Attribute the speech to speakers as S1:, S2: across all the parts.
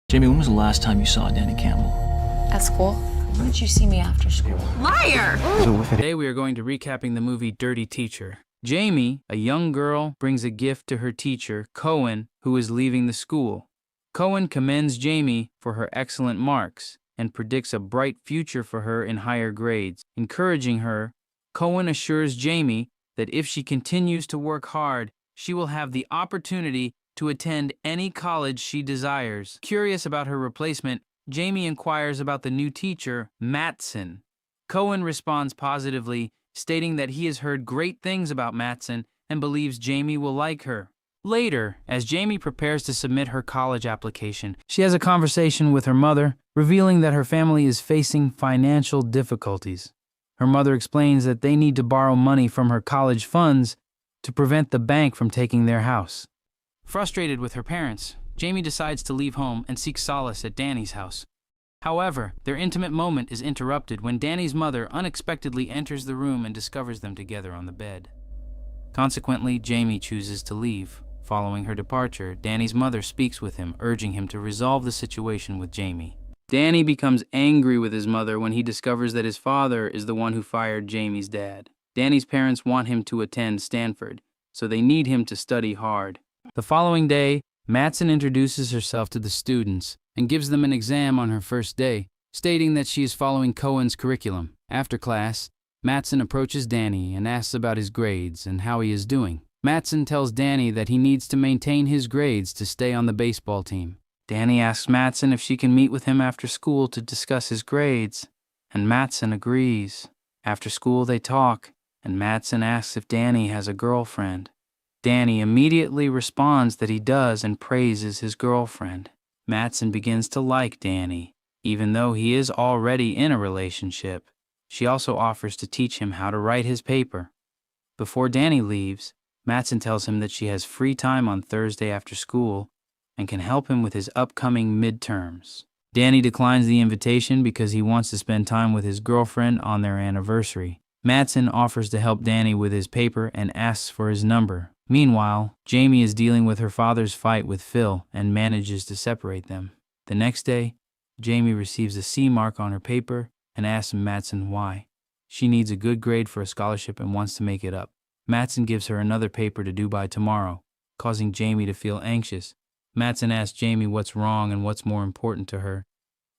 S1: Jamie, when was the last time you saw Danny Campbell?
S2: At school? When did you see me after school?
S3: Liar!
S4: Today we are going to recapping the movie Dirty Teacher. Jamie, a young girl, brings a gift to her teacher, Cohen, who is leaving the school. Cohen commends Jamie for her excellent marks and predicts a bright future for her in higher grades. Encouraging her, Cohen assures Jamie that if she continues to work hard, she will have the opportunity to attend any college she desires. Curious about her replacement, Jamie inquires about the new teacher, Matson. Cohen responds positively, stating that he has heard great things about Matson and believes Jamie will like her. Later, as Jamie prepares to submit her college application, she has a conversation with her mother, revealing that her family is facing financial difficulties. Her mother explains that they need to borrow money from her college funds to prevent the bank from taking their house. Frustrated with her parents, Jamie decides to leave home and seek solace at Danny's house. However, their intimate moment is interrupted when Danny's mother unexpectedly enters the room and discovers them together on the bed. Consequently, Jamie chooses to leave. Following her departure, Danny's mother speaks with him, urging him to resolve the situation with Jamie. Danny becomes angry with his mother when he discovers that his father is the one who fired Jamie's dad. Danny's parents want him to attend Stanford, so they need him to study hard. The following day, Matson introduces herself to the students and gives them an exam on her first day, stating that she is following Cohen's curriculum. After class, Matson approaches Danny and asks about his grades and how he is doing. Matson tells Danny that he needs to maintain his grades to stay on the baseball team. Danny asks Matson if she can meet with him after school to discuss his grades, and Matson agrees. After school they talk, and Matson asks if Danny has a girlfriend. Danny immediately responds that he does and praises his girlfriend. Matson begins to like Danny, even though he is already in a relationship. She also offers to teach him how to write his paper. Before Danny leaves, Matson tells him that she has free time on Thursday after school and can help him with his upcoming midterms. Danny declines the invitation because he wants to spend time with his girlfriend on their anniversary. Matson offers to help Danny with his paper and asks for his number. Meanwhile, Jamie is dealing with her father's fight with Phil and manages to separate them. The next day, Jamie receives a C mark on her paper and asks Matson why. She needs a good grade for a scholarship and wants to make it up. Matson gives her another paper to do by tomorrow, causing Jamie to feel anxious. Matson asks Jamie what's wrong and what's more important to her.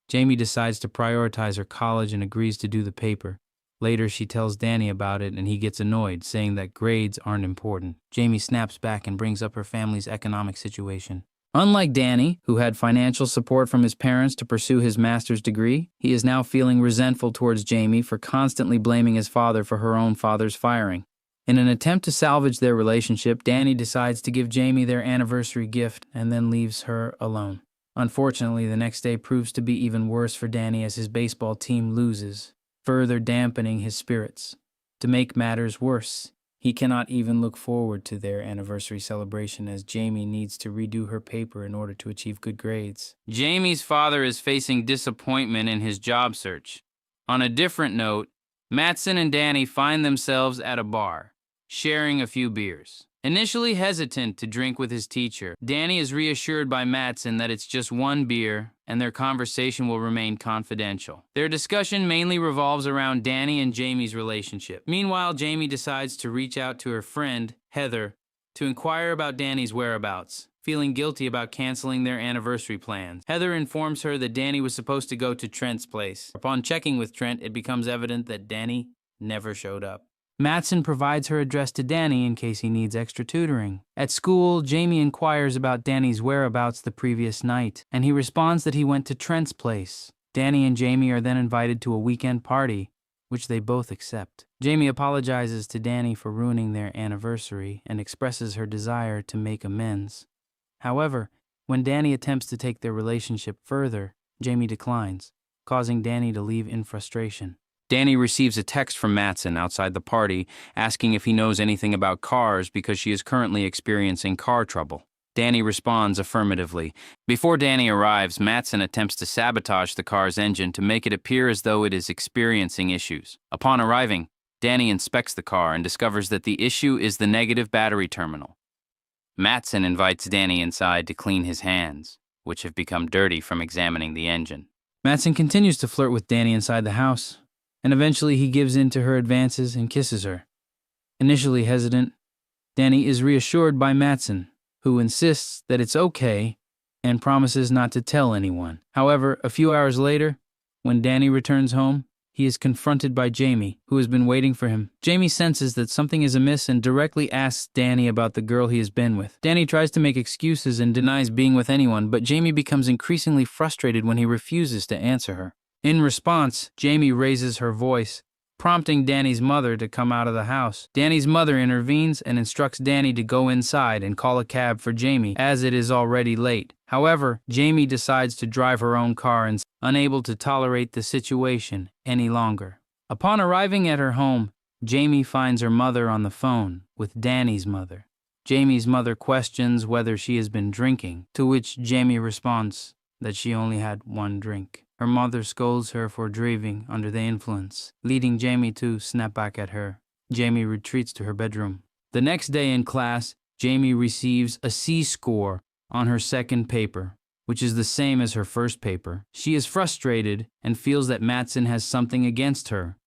S4: Jamie decides to prioritize her college and agrees to do the paper. Later, she tells Danny about it and he gets annoyed, saying that grades aren't important. Jamie snaps back and brings up her family's economic situation. Unlike Danny, who had financial support from his parents to pursue his master's degree, he is now feeling resentful towards Jamie for constantly blaming his father for her own father's firing. In an attempt to salvage their relationship, Danny decides to give Jamie their anniversary gift and then leaves her alone. Unfortunately, the next day proves to be even worse for Danny as his baseball team loses, further dampening his spirits. To make matters worse, he cannot even look forward to their anniversary celebration as Jamie needs to redo her paper in order to achieve good grades. Jamie's father is facing disappointment in his job search. On a different note, Matson and Danny find themselves at a bar, sharing a few beers. Initially hesitant to drink with his teacher, Danny is reassured by Matson that it's just one beer and their conversation will remain confidential. Their discussion mainly revolves around Danny and Jamie's relationship. Meanwhile, Jamie decides to reach out to her friend, Heather, to inquire about Danny's whereabouts, feeling guilty about canceling their anniversary plans. Heather informs her that Danny was supposed to go to Trent's place. Upon checking with Trent, it becomes evident that Danny never showed up. Matson provides her address to Danny in case he needs extra tutoring. At school, Jamie inquires about Danny's whereabouts the previous night, and he responds that he went to Trent's place. Danny and Jamie are then invited to a weekend party, which they both accept. Jamie apologizes to Danny for ruining their anniversary and expresses her desire to make amends. However, when Danny attempts to take their relationship further, Jamie declines, causing Danny to leave in frustration. Danny receives a text from Matson outside the party asking if he knows anything about cars because she is currently experiencing car trouble. Danny responds affirmatively. Before Danny arrives, Matson attempts to sabotage the car's engine to make it appear as though it is experiencing issues. Upon arriving, Danny inspects the car and discovers that the issue is the negative battery terminal. Matson invites Danny inside to clean his hands. which have become dirty from examining the engine. Matson continues to flirt with Danny inside the house, and eventually he gives in to her advances and kisses her. Initially hesitant, Danny is reassured by Matson, who insists that it's okay and promises not to tell anyone. However, a few hours later, when Danny returns home, he is confronted by Jamie, who has been waiting for him. Jamie senses that something is amiss and directly asks Danny about the girl he has been with. Danny tries to make excuses and denies being with anyone, but Jamie becomes increasingly frustrated when he refuses to answer her. In response, Jamie raises her voice, prompting Danny's mother to come out of the house. Danny's mother intervenes and instructs Danny to go inside and call a cab for Jamie, as it is already late. However, Jamie decides to drive her own car and is unable to tolerate the situation any longer. Upon arriving at her home, Jamie finds her mother on the phone with Danny's mother. Jamie's mother questions whether she has been drinking, to which Jamie responds that she only had one drink. Her mother scolds her for driving under the influence, leading Jamie to snap back at her. Jamie retreats to her bedroom. The next day in class, Jamie receives a C score on her second paper, which is the same as her first paper. She is frustrated and feels that Matson has something against her.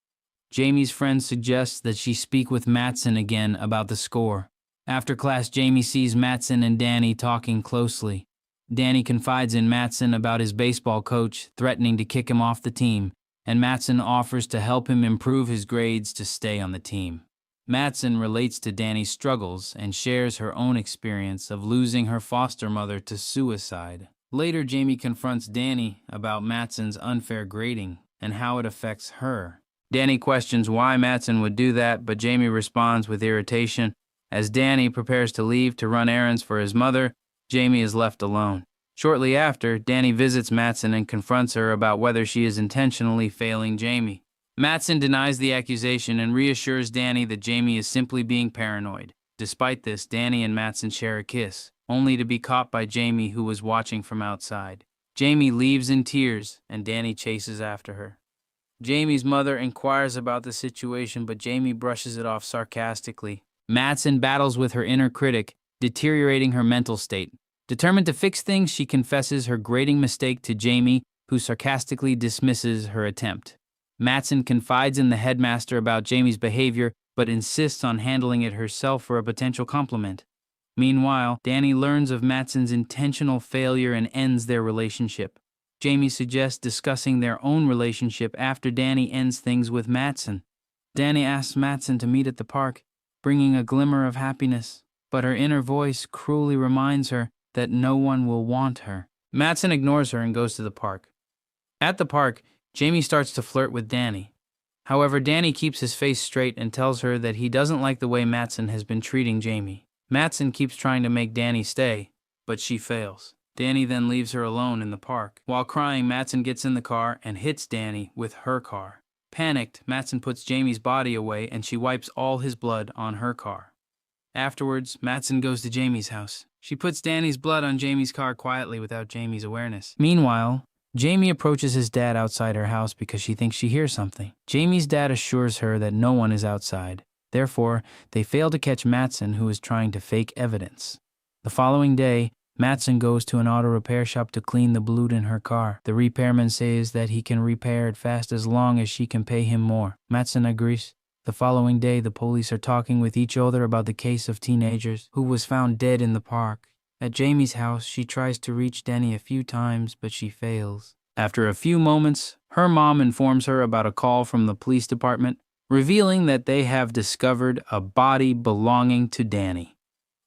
S4: Jamie's friend suggests that she speak with Matson again about the score. After class, Jamie sees Matson and Danny talking closely. Danny confides in Matson about his baseball coach threatening to kick him off the team, and Matson offers to help him improve his grades to stay on the team. Matson relates to Danny's struggles and shares her own experience of losing her foster mother to suicide. Later, Jamie confronts Danny about Matson's unfair grading and how it affects her. Danny questions why Matson would do that, but Jamie responds with irritation. As Danny prepares to leave to run errands for his mother, Jamie is left alone. Shortly after, Danny visits Matson and confronts her about whether she is intentionally failing Jamie. Matson denies the accusation and reassures Danny that Jamie is simply being paranoid. Despite this, Danny and Matson share a kiss, only to be caught by Jamie, who was watching from outside. Jamie leaves in tears, and Danny chases after her. Jamie's mother inquires about the situation, but Jamie brushes it off sarcastically. Matson battles with her inner critic, deteriorating her mental state. Determined to fix things, she confesses her grading mistake to Jamie, who sarcastically dismisses her attempt. Matson confides in the headmaster about Jamie's behavior, but insists on handling it herself for a potential compliment. Meanwhile, Danny learns of Matson's intentional failure and ends their relationship. Jamie suggests discussing their own relationship after Danny ends things with Matson. Danny asks Matson to meet at the park, bringing a glimmer of happiness, but her inner voice cruelly reminds her that no one will want her. Matson ignores her and goes to the park. At the park, Jamie starts to flirt with Danny. However, Danny keeps his face straight and tells her that he doesn't like the way Matson has been treating Jamie. Matson keeps trying to make Danny stay, but she fails. Danny then leaves her alone in the park. While crying, Matson gets in the car and hits Danny with her car. Panicked, Matson puts Jamie's body away and she wipes all his blood on her car. Afterwards, Matson goes to Jamie's house. She puts Danny's blood on Jamie's car quietly without Jamie's awareness. Meanwhile, Jamie approaches his dad outside her house because she thinks she hears something. Jamie's dad assures her that no one is outside. Therefore, they fail to catch Matson, who is trying to fake evidence. The following day, Matson goes to an auto repair shop to clean the blood in her car. The repairman says that he can repair it fast as long as she can pay him more. Matson agrees. The following day, the police are talking with each other about the case of teenagers who was found dead in the park. At Jamie's house, she tries to reach Danny a few times, but she fails. After a few moments, her mom informs her about a call from the police department, revealing that they have discovered a body belonging to Danny.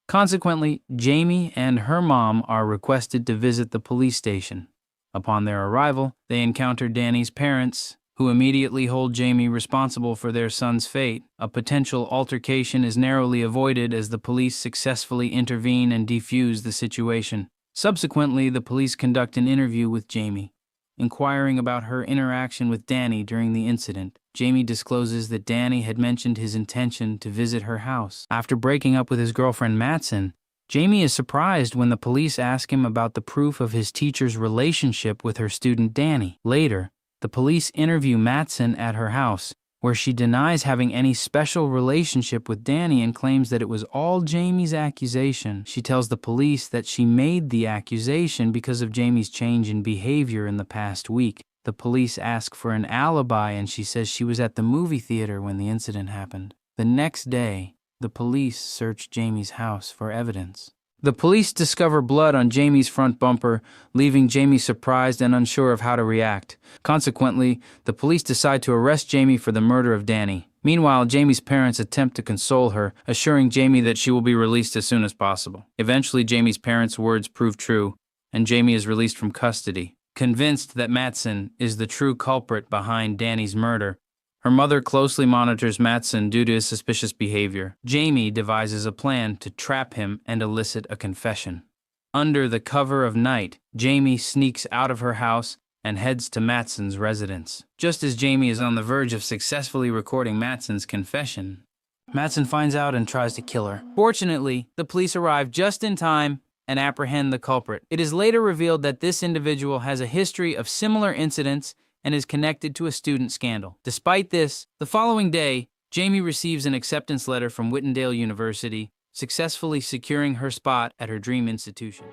S4: Consequently, Jamie and her mom are requested to visit the police station. Upon their arrival, they encounter Danny's parents, who immediately hold Jamie responsible for their son's fate. A potential altercation is narrowly avoided as the police successfully intervene and defuse the situation. Subsequently, the police conduct an interview with Jamie, inquiring about her interaction with Danny during the incident. Jamie discloses that Danny had mentioned his intention to visit her house. After breaking up with his girlfriend Matson, Jamie is surprised when the police ask him about the proof of his teacher's relationship with her student Danny. Later, the police interview Matson at her house, where she denies having any special relationship with Danny and claims that it was all Jamie's accusation. She tells the police that she made the accusation because of Jamie's change in behavior in the past week. The police ask for an alibi, and she says she was at the movie theater when the incident happened. The next day, the police search Jamie's house for evidence. The police discover blood on Jamie's front bumper, leaving Jamie surprised and unsure of how to react. Consequently, the police decide to arrest Jamie for the murder of Danny. Meanwhile, Jamie's parents attempt to console her, assuring Jamie that she will be released as soon as possible. Eventually, Jamie's parents' words prove true, and Jamie is released from custody. Convinced that Matson is the true culprit behind Danny's murder, her mother closely monitors Matson due to his suspicious behavior. Jamie devises a plan to trap him and elicit a confession. Under the cover of night, Jamie sneaks out of her house and heads to Matson's residence. Just as Jamie is on the verge of successfully recording Matson's confession, Matson finds out and tries to kill her. Fortunately, the police arrive just in time and apprehend the culprit. It is later revealed that this individual has a history of similar incidents and is connected to a student scandal. Despite this, the following day, Jamie receives an acceptance letter from Whitendale University, successfully securing her spot at her dream institution.